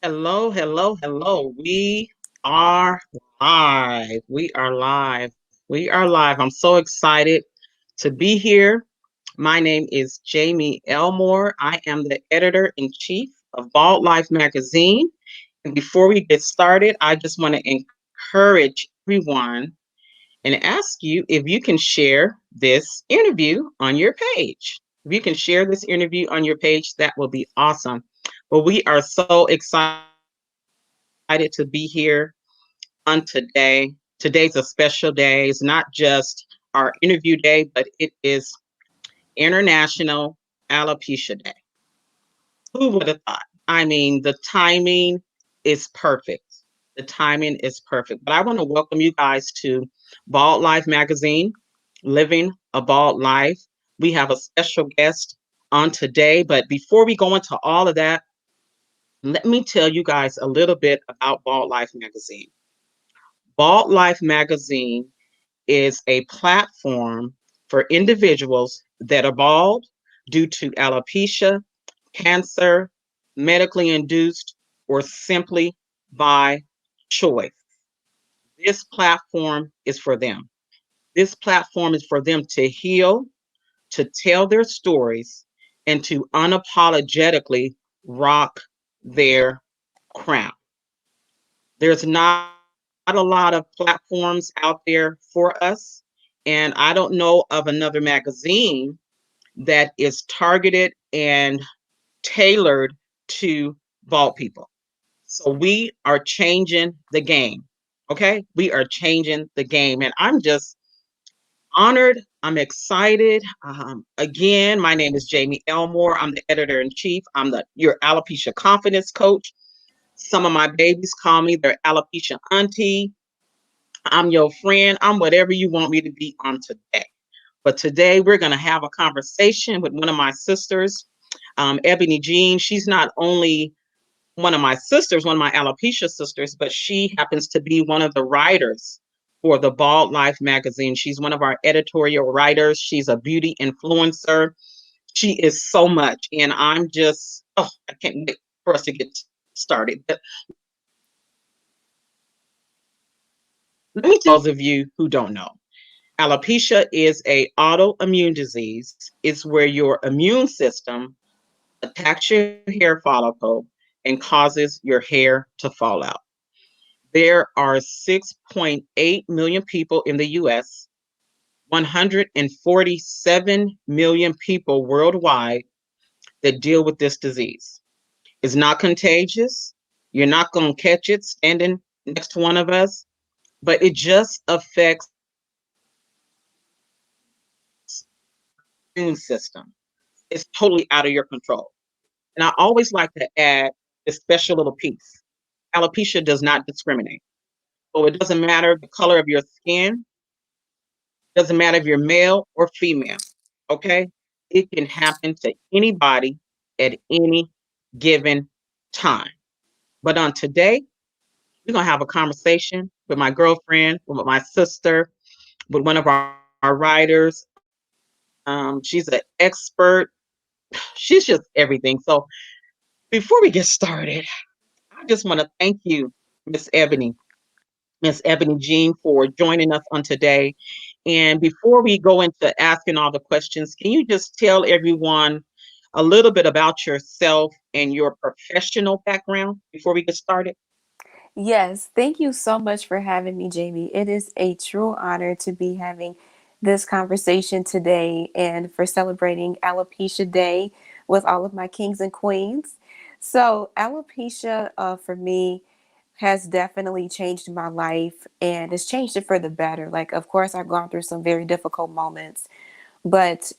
Hello, hello, hello. Are live. We are live. We are live. I'm so excited to be here. My name is Jamie Elmore. I am the editor in chief of Bald Life magazine. And before we get started, I just want to encourage everyone and ask you if you can share this interview on your page. If you can share this interview on your page, that will be awesome. Well, we are so excited to be here on today. Today's a special day. It's not just our interview day, but it is International Alopecia Day. Who would have thought? I mean, the timing is perfect. The timing is perfect. But I want to welcome you guys to Bald Life Magazine, Living a Bald Life. We have a special guest on today. But before we go into all of that, let me tell you guys a little bit about Bald Life Magazine. Bald Life Magazine is a platform for individuals that are bald due to alopecia, cancer, medically induced, or simply by choice. This platform is for them. This platform is for them to heal, to tell their stories, and to unapologetically rock their crown. There's not a lot of platforms out there for us. And I don't know of another magazine that is targeted and tailored to bald people. So we are changing the game. Okay. We are changing the game. And I'm just honored. I'm excited. Again, my name is Jamie Elmore. I'm the editor in chief. I'm your alopecia confidence coach. Some of my babies call me their alopecia auntie. I'm your friend. I'm whatever you want me to be on today. But today we're going to have a conversation with one of my sisters, Ebony Jean. She's not only one of my sisters, one of my alopecia sisters, but she happens to be one of the writers for the Bald Life magazine. She's one of our editorial writers. She's a beauty influencer. She is so much. And I'm just, oh, I can't wait for us to get started. But let me tell you those of you who don't know. Alopecia is a autoimmune disease. It's where your immune system attacks your hair follicle and causes your hair to fall out. There are 6.8 million people in the US, 147 million people worldwide that deal with this disease. It's not contagious. You're not going to catch it standing next to one of us, but it just affects immune system. It's totally out of your control. And I always like to add this special little piece. Alopecia does not discriminate. So it doesn't matter the color of your skin, doesn't matter if you're male or female. Okay? It can happen to anybody at any given time. But on today, we're going to have a conversation with my girlfriend, with my sister, with one of our writers. She's an expert. She's just everything. So before we get started, I just want to thank you, Miss Ebony, Miss Ebony Jean, for joining us on today. And before we go into asking all the questions, can you just tell everyone a little bit about yourself and your professional background before we get started? Yes, thank you so much for having me, Jamie. It is a true honor to be having this conversation today and for celebrating Alopecia Day with all of my kings and queens. So, alopecia for me has definitely changed my life and it's changed it for the better. Like, of course, I've gone through some very difficult moments, but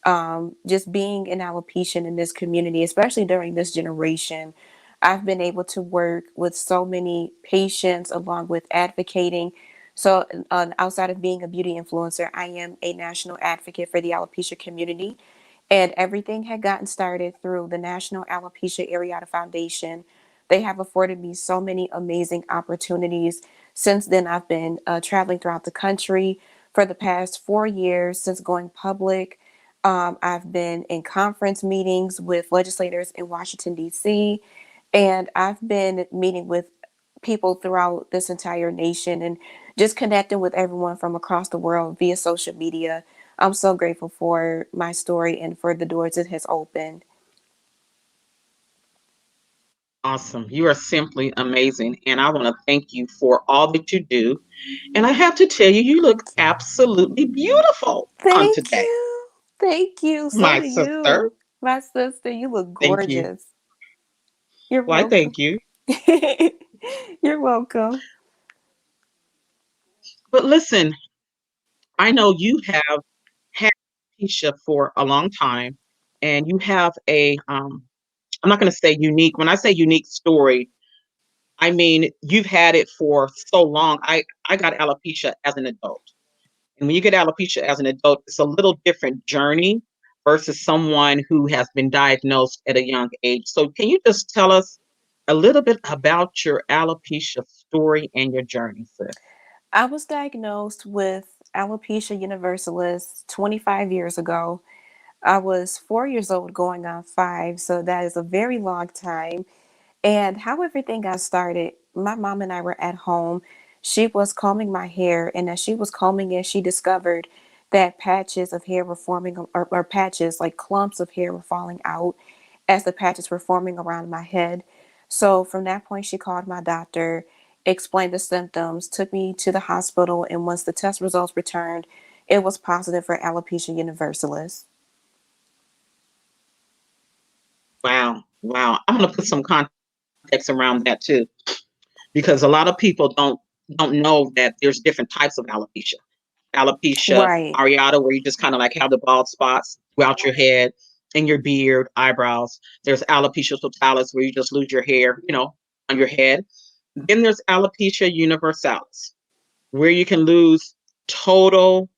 just being an alopecian in this community, especially during this generation, I've been able to work with so many patients along with advocating. So, outside of being a beauty influencer, I am a national advocate for the alopecia community. And everything had gotten started through the National Alopecia Areata Foundation. They have afforded me so many amazing opportunities. Since then, I've been traveling throughout the country for the past 4 years since going public. I've been in conference meetings with legislators in Washington, D.C., And I've been meeting with people throughout this entire nation and just connecting with everyone from across the world via social media. I'm so grateful for my story and for the doors it has opened. Awesome. You are simply amazing. And I want to thank you for all that you do. And I have to tell you, you look absolutely beautiful on Thank today, you. Thank you. So my do sister. you. My sister, you look Thank you. gorgeous. You're Why, welcome. thank you. You're welcome. But listen, I know you have had Keisha for a long time, and you have I'm not going to say unique. When I say unique story, I mean you've had it for so long. I got alopecia as an adult. And when you get alopecia as an adult, it's a little different journey versus someone who has been diagnosed at a young age. So, can you just tell us a little bit about your alopecia story and your journey, sis? I was diagnosed with alopecia universalis 25 years ago. I was 4 years old going on five, so that is a very long time. And how everything got started, my mom and I were at home. She was combing my hair, and as she was combing it, she discovered that patches of hair were forming, or patches like clumps of hair were falling out as the patches were forming around my head. So from that point, she called my doctor, explained the symptoms, took me to the hospital, and once the test results returned, it was positive for alopecia universalis. Wow, wow. I'm going to put some context around that too, because a lot of people don't know that there's different types of alopecia. Alopecia Right. areata, where you just kind of like have the bald spots throughout your head, in your beard, eyebrows. There's alopecia totalis, where you just lose your hair, on your head. Then there's alopecia universalis, where you can lose total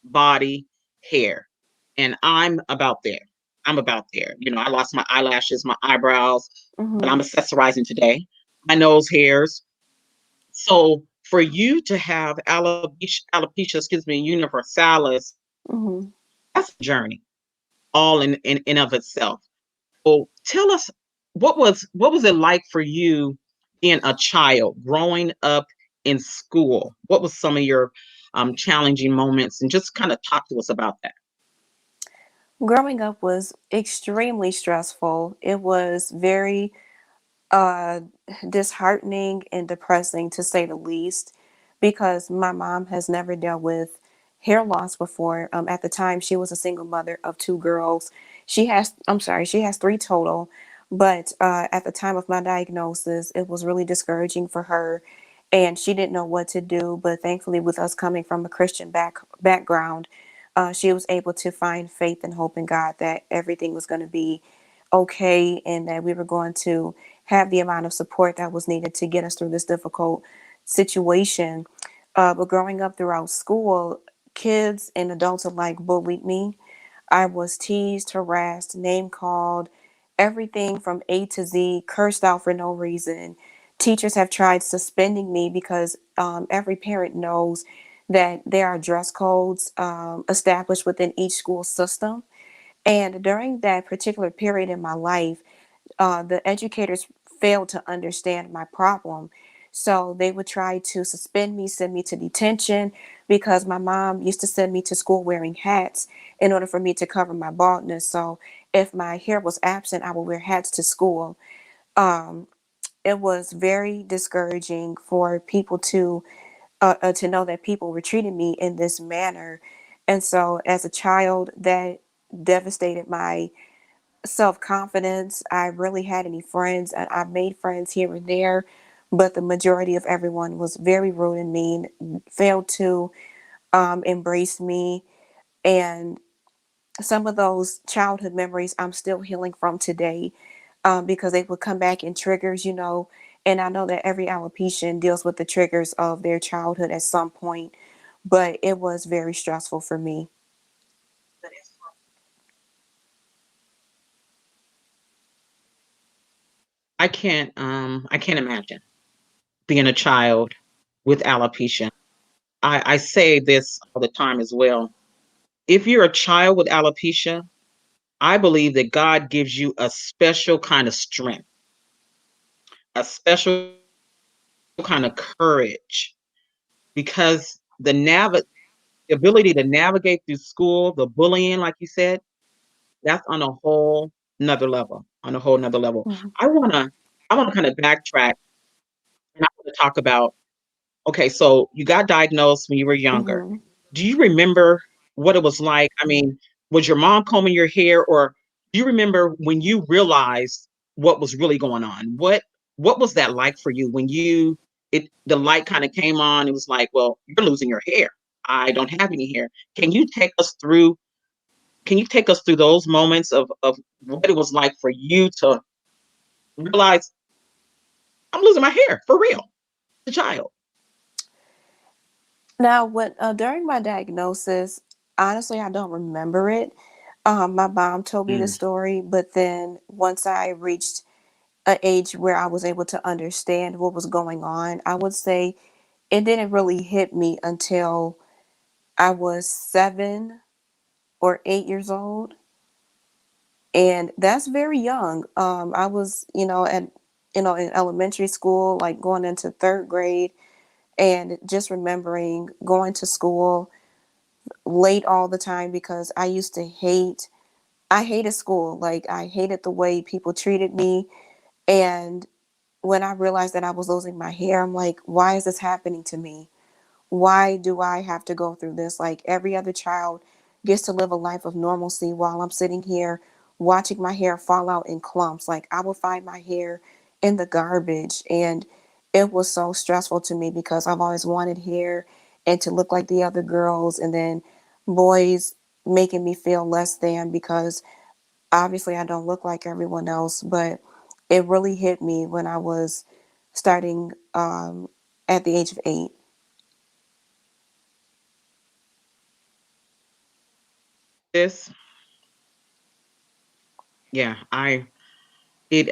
body hair. And I'm about there. I'm about there. I lost my eyelashes, my eyebrows, but Mm-hmm. I'm accessorizing today. My nose hairs. So for you to have alopecia, excuse me, universalis, Mm-hmm. that's a journey all in of itself. So tell us, what was it like for you being a child growing up in school? What was some of your challenging moments, and just kind of talk to us about that. Growing up was extremely stressful. It was very uh, disheartening and depressing to say the least, because my mom has never dealt with hair loss before. At the time, she was a single mother of two girls. She has three total, but at the time of my diagnosis, it was really discouraging for her, and she didn't know what to do. But thankfully, with us coming from a Christian background, she was able to find faith and hope in God that everything was going to be okay and that we were going to have the amount of support that was needed to get us through this difficult situation. But growing up throughout school, kids and adults alike bullied me. I was teased, harassed, name called, everything from A to Z, cursed out for no reason. Teachers have tried suspending me because every parent knows that there are dress codes established within each school system. And during that particular period in my life, the educators failed to understand my problem. So they would try to suspend me, send me to detention, because my mom used to send me to school wearing hats in order for me to cover my baldness. So if my hair was absent, I would wear hats to school. Um, it was very discouraging for people to know that people were treating me in this manner. And so as a child, that devastated my self confidence. I really had any friends, and I made friends here and there, but the majority of everyone was very rude and mean, failed to embrace me. And some of those childhood memories I'm still healing from today, because they would come back in triggers, you know. And I know that every alopecian deals with the triggers of their childhood at some point, but it was very stressful for me. I can't imagine being a child with alopecia. I say this all the time as well. If you're a child with alopecia, I believe that God gives you a special kind of strength a special kind of courage because the ability to navigate through school, the bullying, like you said, that's on a whole another level, on a whole another level. Mhm. I wanna kind of backtrack and I want to talk about, okay, so you got diagnosed when you were younger. Mhm. Do you remember what it was like? I mean, was your mom combing your hair, or do you remember when you realized what was really going on? What was that like for you when the light kind of came on? It was like, well, you're losing your hair. I don't have any hair. Can you take us through can you take us through those moments of what it was like for you to realize I'm losing my hair for real, the child? Now, when during my diagnosis, honestly, I don't remember it. My mom told me the Mm, story, but then once I reached an age where I was able to understand what was going on, I would say it didn't really hit me until I was 7 or 8 years old, and that's very young. I was, in elementary school, like going into third grade, and just remembering going to school late all the time because I hated school. Like I hated the way people treated me. And when I realized that I was losing my hair, I'm like, why is this happening to me? Why do I have to go through this? Like every other child gets to live a life of normalcy while I'm sitting here watching my hair fall out in clumps. Like I would find my hair in the garbage, and it was so stressful to me because I've always wanted hair and to look like the other girls, and then boys making me feel less than because obviously I don't look like everyone else. But it really hit me when I was starting at the age of 8. this, yeah, it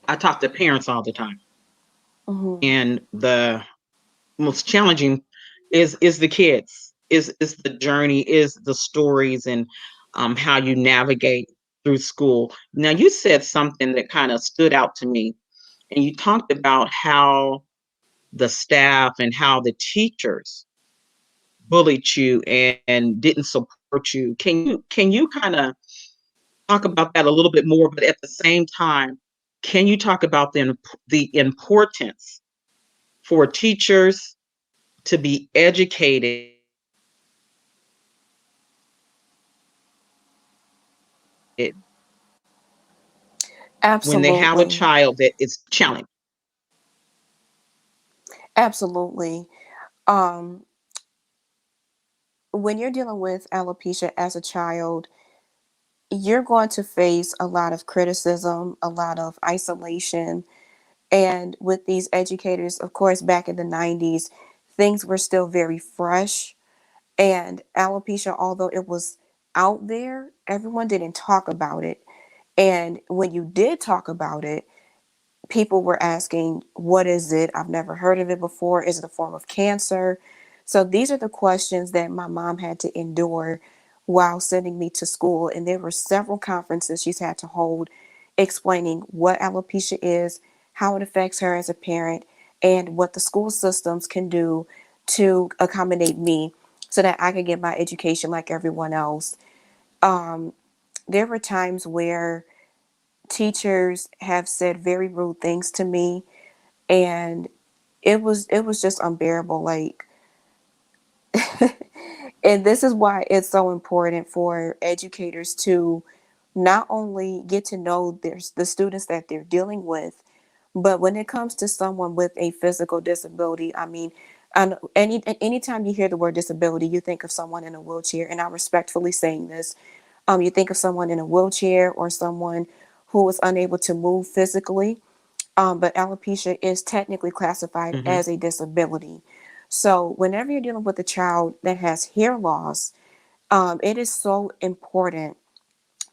I talk to parents all the time, Hmm. and the most challenging is the kids, is the journey, is the stories, and how you navigate through school. Now, you said something that kind of stood out to me, and you talked about how the staff and how the teachers bullied you and didn't support you. Can you kind of talk about that a little bit more? But at the same time, can you talk about the importance for teachers to be educated when they have a Absolutely. child that is challenged? Absolutely. Um, when you're dealing with alopecia as a child, you're going to face a lot of criticism, a lot of isolation. And with these educators, of course, back in the 90s, things were still very fresh. And alopecia, although it was out there, everyone didn't talk about it. And when you did talk about it, people were asking, what is it? I've never heard of it before. Is it a form of cancer? So these are the questions that my mom had to endure while sending me to school. And there were several conferences she's had to hold explaining what alopecia is, how it affects her as a parent, and what the school systems can do to accommodate me so that I could get my education like everyone else. Um, there were times where teachers have said very rude things to me, and it was just unbearable, like and this is why it's so important for educators to not only get to know the students that they're dealing with, but when it comes to someone with a physical disability, I mean, and anytime you hear the word disability, you think of someone in a wheelchair, and I'm respectfully saying this. You think of someone in a wheelchair or someone who is unable to move physically, but alopecia is technically classified Hmm. as a disability. So, whenever you're dealing with a child that has hair loss, it is so important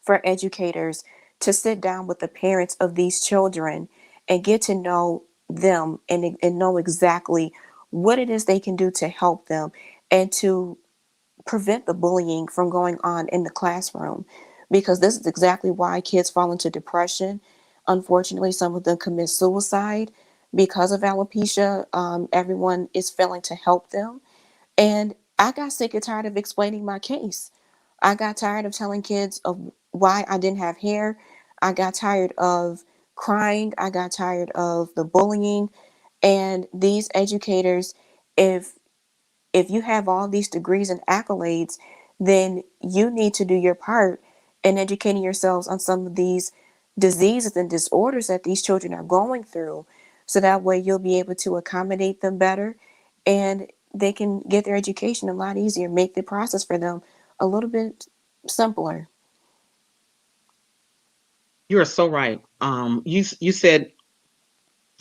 for educators to sit down with the parents of these children and get to know them and know exactly what it is they can do to help them and to prevent the bullying from going on in the classroom, because this is exactly why kids fall into depression. Unfortunately, some of them commit suicide because of alopecia. Everyone is failing to help them. And I got sick and tired of explaining my case. I got tired of telling kids of why I didn't have hair. I got tired of crying. I got tired of the bullying. And these educators, if if you have all these degrees and accolades, then you need to do your part in educating yourselves on some of these diseases and disorders that these children are going through. So that way you'll be able to accommodate them better and they can get their education a lot easier, make the process for them a little bit simpler. You are so right. You said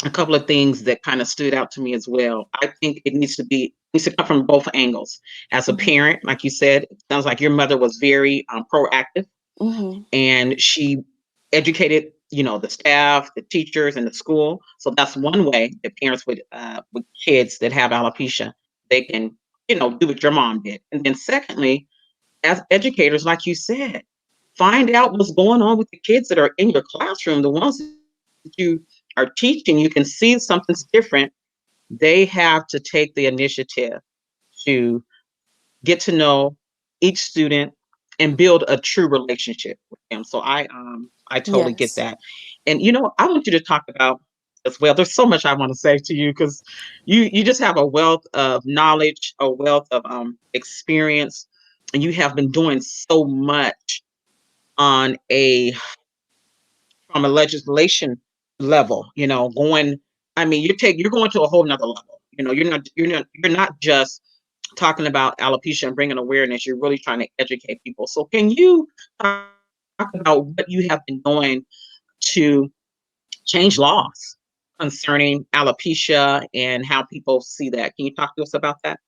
a couple of things that kind of stood out to me as well. I think needs to come from both angles. As a Mm-hmm. parent, like you said, it sounds like your mother was very proactive, Mm-hmm. and she educated, the staff, the teachers, and the school. So that's one way that parents with kids that have alopecia, they can, do what your mom did. And then secondly, as educators, like you said, find out what's going on with the kids that are in your classroom, the ones that you are teaching. You can see something's different. They have to take the initiative to get to know each student and build a true relationship with them. So I totally get Yes. that. And I want you to talk about as well. There's so much I want to say to you because you just have a wealth of knowledge, a wealth of experience, and you have been doing so much on a from a legislation level, going. I mean, you're going to a whole nother level. You're not just talking about alopecia and bringing awareness. You're really trying to educate people. So can you talk about what you have been doing to change laws concerning alopecia and how people see that? Can you talk to us about that?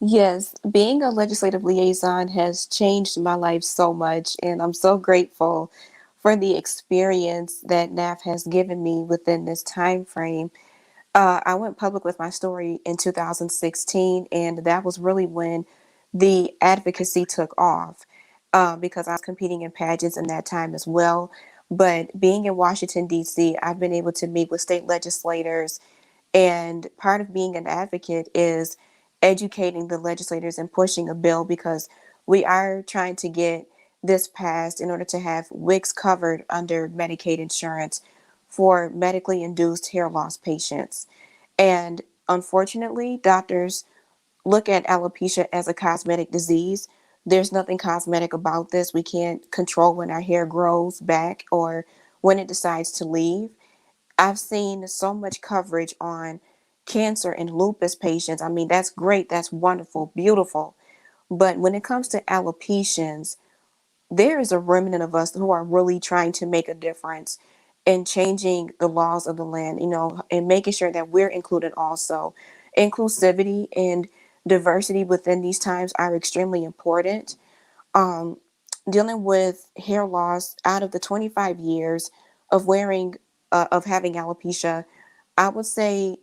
Yes, being a legislative liaison has changed my life so much, and I'm so grateful for the experience that NAF has given me within this time frame. I went public with my story in 2016, and that was really when the advocacy took off because I was competing in pageants in that time as well. But being in Washington, D.C., I've been able to meet with state legislators, and part of being an advocate is educating the legislators and pushing a bill because we are trying to get this passed in order to have wigs covered under Medicaid insurance for medically induced hair loss patients. And unfortunately, doctors look at alopecia as a cosmetic disease. There's nothing cosmetic about this. We can't control when our hair grows back or when it decides to leave. I've seen so much coverage on cancer and lupus patients. I mean, that's great, that's wonderful, beautiful. But when it comes to alopecians, there is a remnant of us who are really trying to make a difference in changing the laws of the land, and making sure that we're included also. Inclusivity and diversity within these times are extremely important. Um, Dealing with hair loss out of the 25 years of of having alopecia, I would say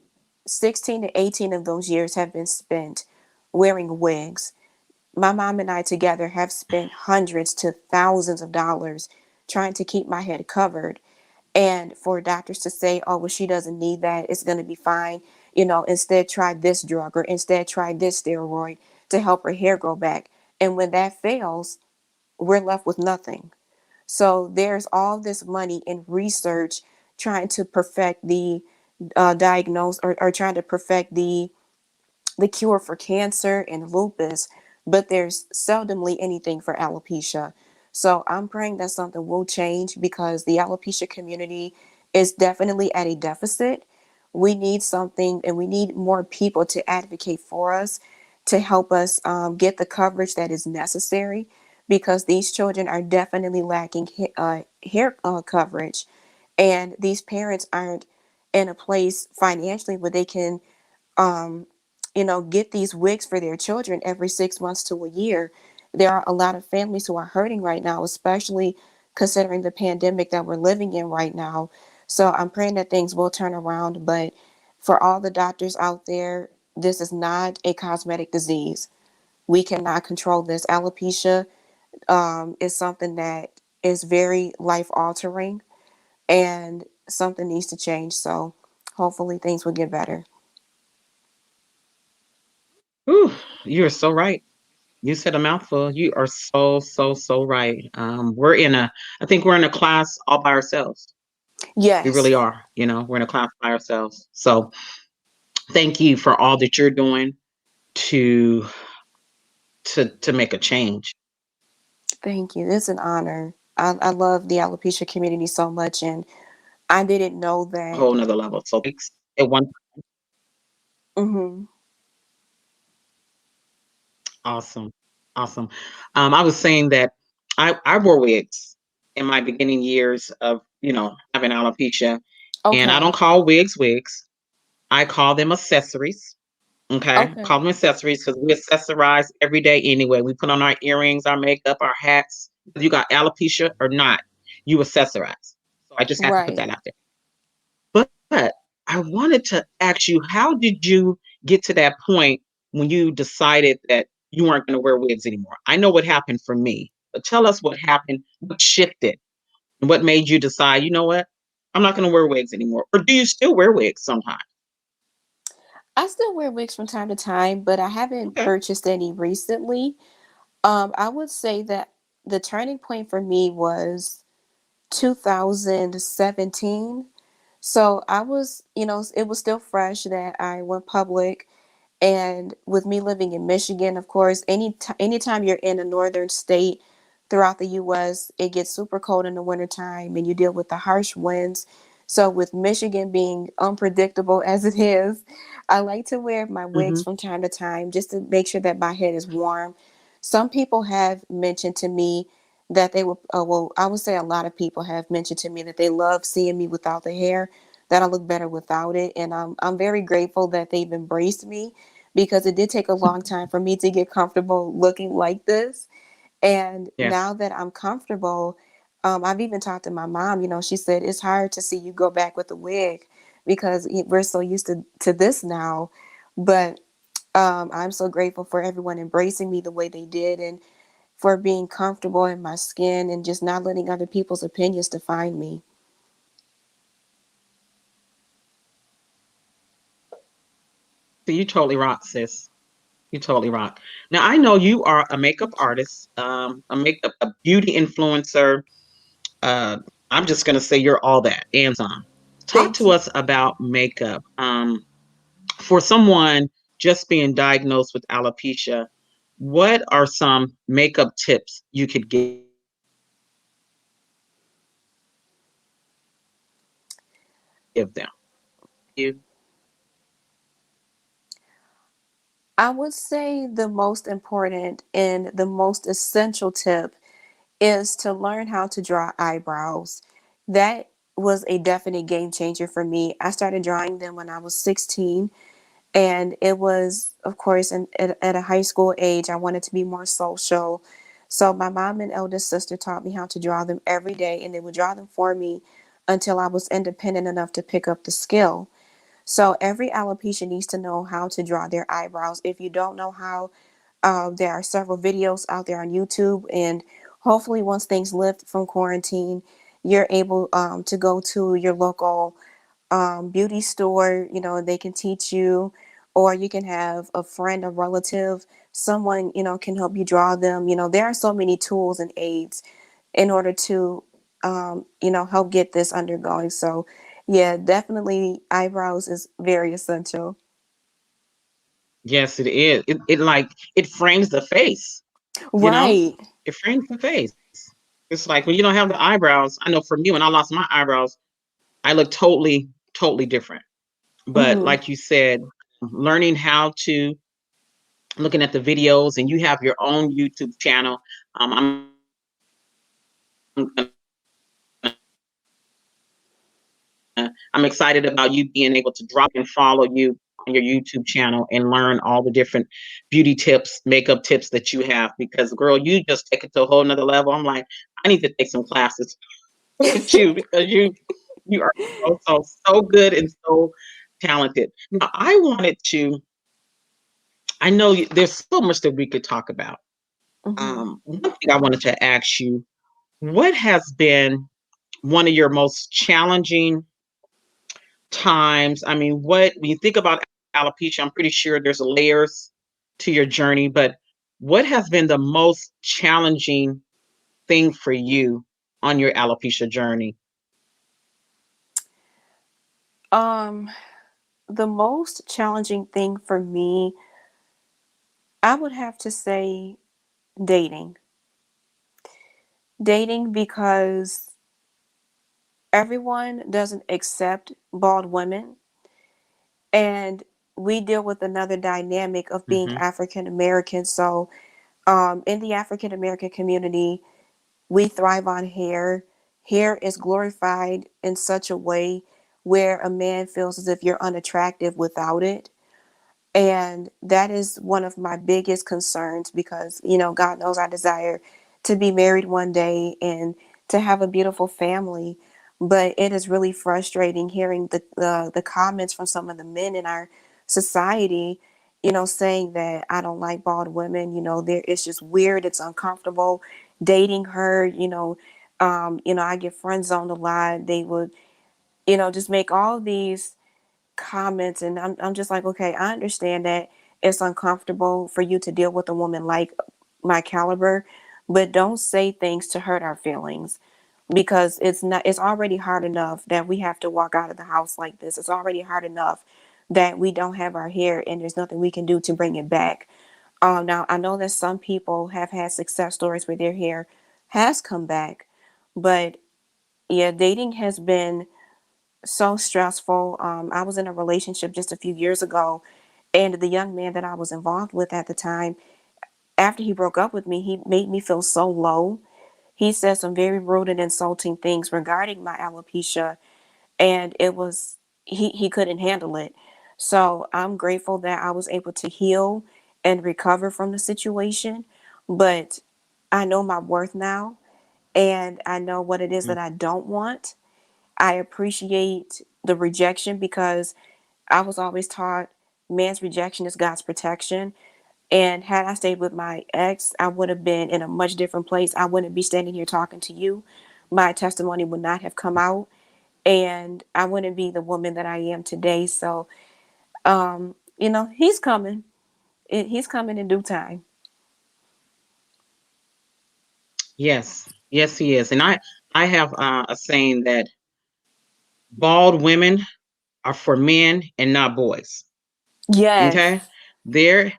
16 to 18 of those years have been spent wearing wigs. My mom and I together have spent hundreds to thousands of dollars trying to keep my head covered. And for doctors to say, oh, well, she doesn't need that, it's going to be fine. Instead try this drug or instead try this steroid to help her hair grow back. And when that fails, we're left with nothing. So there's all this money in research trying to perfect the diagnose or trying to perfect the cure for cancer and lupus, but there's seldomly anything for alopecia. So I'm praying that something will change because the alopecia community is definitely at a deficit. We need something and we need more people to advocate for us to help us get the coverage that is necessary because these children are definitely lacking hair coverage, and these parents aren't in a place financially where they can um, get these wigs for their children every 6 months to a year. There are a lot of families who are hurting right now, especially considering the pandemic that we're living in right now. So I'm praying that things will turn around. But for all the doctors out there, this is not a cosmetic disease. We cannot control this. Alopecia is something that is very life altering. and something needs to change. So hopefully things will get better. Whew, you're so right. You said a mouthful. You are so, so, so right. I think we're in a class all by ourselves. We Yes. really are. We're in a class by ourselves. So thank you for all that you're doing to to make a change, Thank you. It's an honor. I love the alopecia community so much, and I didn't know a that. whole nother level. So thanks at one. Hmm. Awesome. Awesome. I was saying that I wore wigs in my beginning years of, having alopecia. And I don't Okay. call wigs wigs. I call them accessories. Okay. Call Okay. them accessories because we accessorize every day anyway. We put on our earrings, our makeup, our hats. Whether you got alopecia or not, you accessorize. So I just had to put Right. that out there. But I wanted to ask you, how did you get to that point when you decided that you weren't going to wear wigs anymore? I know what happened for me, but tell us what happened, what shifted, and what made you decide, you know what, I'm not going to wear wigs anymore. Or do you still wear wigs sometimes? I still wear wigs from time to time, but I haven't Okay. purchased any recently. I would say that the turning point for me was 2017. So I was, it was still fresh that I went public. And with me living in Michigan, of course, anytime you're in a northern state throughout the US, it gets super cold in the wintertime and you deal with the harsh winds. So with Michigan being unpredictable as it is, I like to wear my wigs Hmm. from time to time just to make sure that my head is warm. Some people have mentioned to me that they would, well, I would say a lot of people have mentioned to me that they love seeing me without the hair, that I look better without it. And I'm very grateful that they've embraced me because it did take a long time for me to get comfortable looking like this. And Yes. now that I'm comfortable, I've even talked to my mom. She said it's hard to see you go back with a wig because we're so used to this now. But I'm so grateful for everyone embracing me the way they did and for being comfortable in my skin and just not letting other people's opinions define me. So you totally rock, sis. You totally rock. Now I know you are a makeup artist, a beauty influencer. Uh, I'm just gonna say you're all that and some. Talk Thank to you. us about makeup. For someone just being diagnosed with alopecia, what are some makeup tips you could give them? You I would say the most important and the most essential tip is to learn how to draw eyebrows. That was a definite game changer for me. I started drawing them when I was 16, and it was, of course, at a high school age. I wanted to be more social. So my mom and eldest sister taught me how to draw them every day, and they would draw them for me until I was independent enough to pick up the skill. So every alopecia needs to know how to draw their eyebrows. If you don't know how, there are several videos out there on YouTube, and hopefully, once things lift from quarantine, you're able to go to your local beauty store. They can teach you, or you can have a friend, a relative, someone can help you draw them. There are so many tools and aids in order to help get this undergoing. So, yeah, definitely eyebrows is very essential. Yes, it is. It like it frames the face, you know? Right. It frames the face. It's like when you don't have the eyebrows, I know for me when I lost my eyebrows, I look totally, totally different. But Hmm. like you said, learning how to looking at the videos and you have your own YouTube channel. I'm excited about you being able to drop and follow you on your YouTube channel and learn all the different beauty tips, makeup tips that you have. Because, girl, you just take it to a whole nother level. I'm like, I need to take some classes with you because you are so so so good and so talented. Now, I wanted to. I know there's so much that we could talk about. Hmm. One thing I wanted to ask you: what has been one of your most challenging times? I mean, what when you think about alopecia, I'm pretty sure there's layers to your journey, but what has been the most challenging thing for you on your alopecia journey? Um, the most challenging thing for me, I would have to say dating. Dating because everyone doesn't accept bald women, and we deal with another dynamic of being Hmm. African American. So, in the African American community, we thrive on hair. Hair is glorified in such a way where a man feels as if you're unattractive without it. And that is one of my biggest concerns because, God knows I desire to be married one day and to have a beautiful family. But it is really frustrating hearing the comments from some of the men in our society, saying that I don't like bald women. It's just weird. It's uncomfortable dating her. I get friend zoned a lot. They would, just make all these comments, and I'm just like, okay, I understand that it's uncomfortable for you to deal with a woman like my caliber, but don't say things to hurt our feelings, because it's already hard enough that we have to walk out of the house like this. It's already hard enough that we don't have our hair and there's nothing we can do to bring it back. Now I know that some people have had success stories where their hair has come back, but yeah, dating has been so stressful. I was in a relationship just a few years ago, and the young man that I was involved with at the time, after he broke up with me, he made me feel so low. He said some very rude and insulting things regarding my alopecia, and he couldn't handle it. So I'm grateful that I was able to heal and recover from the situation, but I know my worth now, and I know what it is that I don't want. I appreciate the rejection because I was always taught man's rejection is God's protection. And had I stayed with my ex, I would have been in a much different place. I wouldn't be standing here talking to you. My testimony would not have come out, and I wouldn't be the woman that I am today. So, he's coming. He's coming in due time. Yes, yes, he is. And I have a saying that bald women are for men and not boys. Yes, Okay, there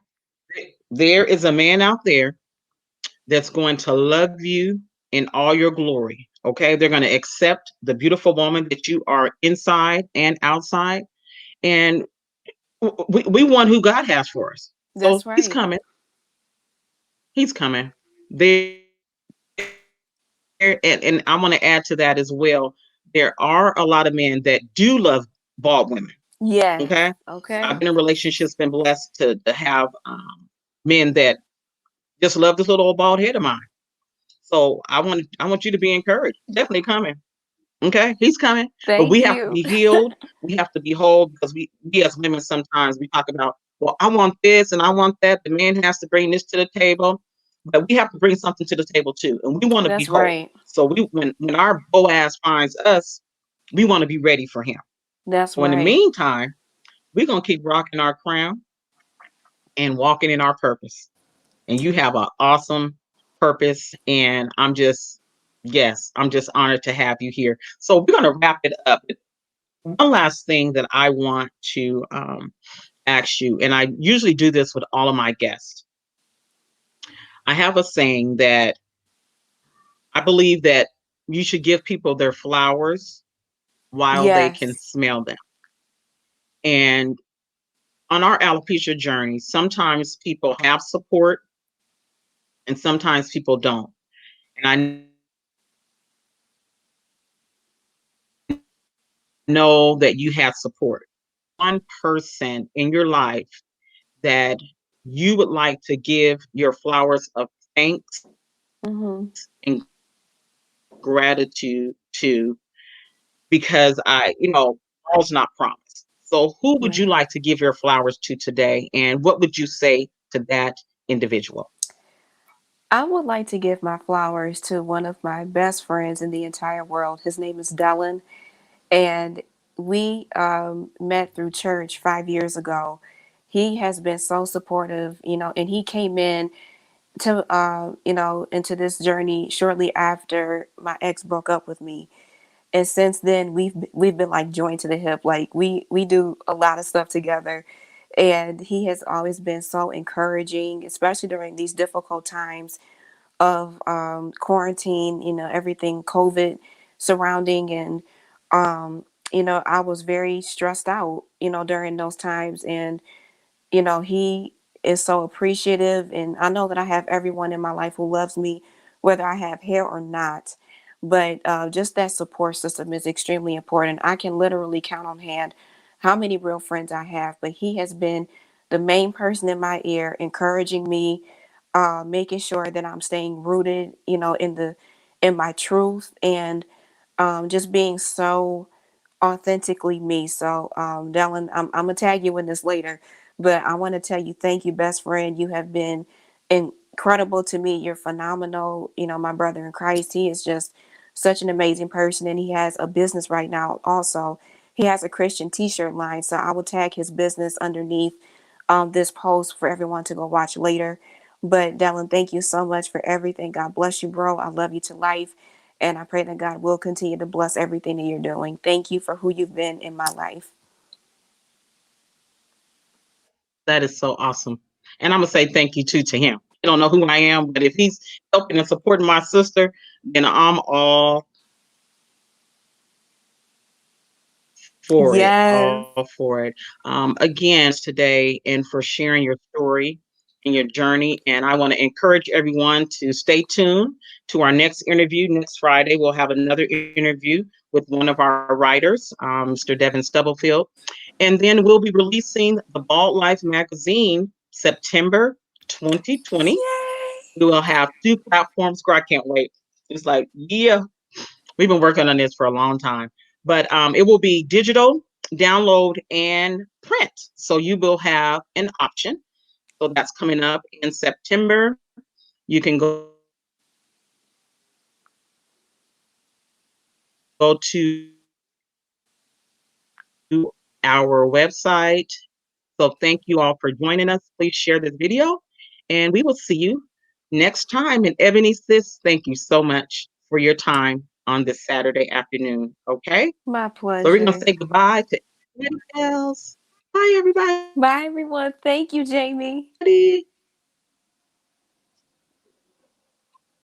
there is a man out there that's going to love you in all your glory. Okay, they're going to accept the beautiful woman that you are inside and outside, and we want who God has for us. So that's he's right. coming. He's coming. And I want to add to that as well. There are a lot of men that do love bald women. Okay. Yes. I've been in Okay. relationships, been blessed to have men that just love this little old bald head of mine. So I want you to be encouraged. He's definitely coming. Okay, he's coming. But we Thank have to you. be healed. We have to be whole because we as women sometimes we talk about, well, I want this and I want that. The man has to bring this to the table, but we have to bring something to the table too, and we want to be That's whole. right. So when our Boaz finds us, we want to be ready for him. That's So in the right. meantime, we're gonna keep rocking our crown and walking in our purpose. And you have an awesome purpose, and I'm just honored to have you here. So we're gonna wrap it up. One last thing that I want to ask you, and I usually do this with all of my guests. I have a saying that I believe that you should give people their flowers while they can Yes. smell them. And on our alopecia journey, sometimes people have support and sometimes people don't. And I know that you had support. What is one person in your life that you would like to give your flowers of thanks and Mhm. gratitude to? Because tomorrow's not promised. So who would you like to give your Right. flowers to today? And what would you say to that individual? I would like to give my flowers to one of my best friends in the entire world. His name is Dylan, and we met through church 5 years ago. He has been so supportive, and he came in to into this journey shortly after my ex broke up with me. And since then we've been like joined to the hip. Like we do a lot of stuff together, and he has always been so encouraging, especially during these difficult times of quarantine, everything COVID surrounding. And I was very stressed out, during those times. And he is so appreciative. And I know that I have everyone in my life who loves me, whether I have hair or not. But just that support system is extremely important. I can literally count on hand how many real friends I have, but he has been the main person in my ear, encouraging me, making sure that I'm staying rooted, in my truth, and just being so authentically me. So, Dylan, I'm gonna tag you in this later, but I want to tell you thank you, best friend. You have been incredible to me. You're phenomenal. My brother in Christ. He is just such an amazing person, and he has a business right now. Also, he has a Christian T-shirt line. So I will tag his business underneath this post for everyone to go watch later. But Dylan, thank you so much for everything. God bless you, bro. I love you to life. And I pray that God will continue to bless everything that you're doing. Thank you for who you've been in my life. That is so awesome. And I'm gonna say thank you too to him. He don't know who I am, but if he's helping and supporting my sister, then I'm all for it. Yes. All for it. Again, today and for sharing your story and your journey. And I want to encourage everyone to stay tuned to our next interview. Next Friday, we'll have another interview with one of our writers, Mr. Devin Stubblefield. And then we'll be releasing the Bald Life magazine September 2020. Yay. We will have two platforms. Girl, I can't wait. It's like, yeah, we've been working on this for a long time. But it will be digital, download, and print. So you will have an option. So that's coming up in September. You can go to our website. So thank you all for joining us. Please share this video, and we will see you next time. And Ebony, sis, thank you so much for your time on this Saturday afternoon. Okay. My So we're going to pleasure. say goodbye to everybody else. Bye, everybody. Bye, everyone. Thank you, Jamie.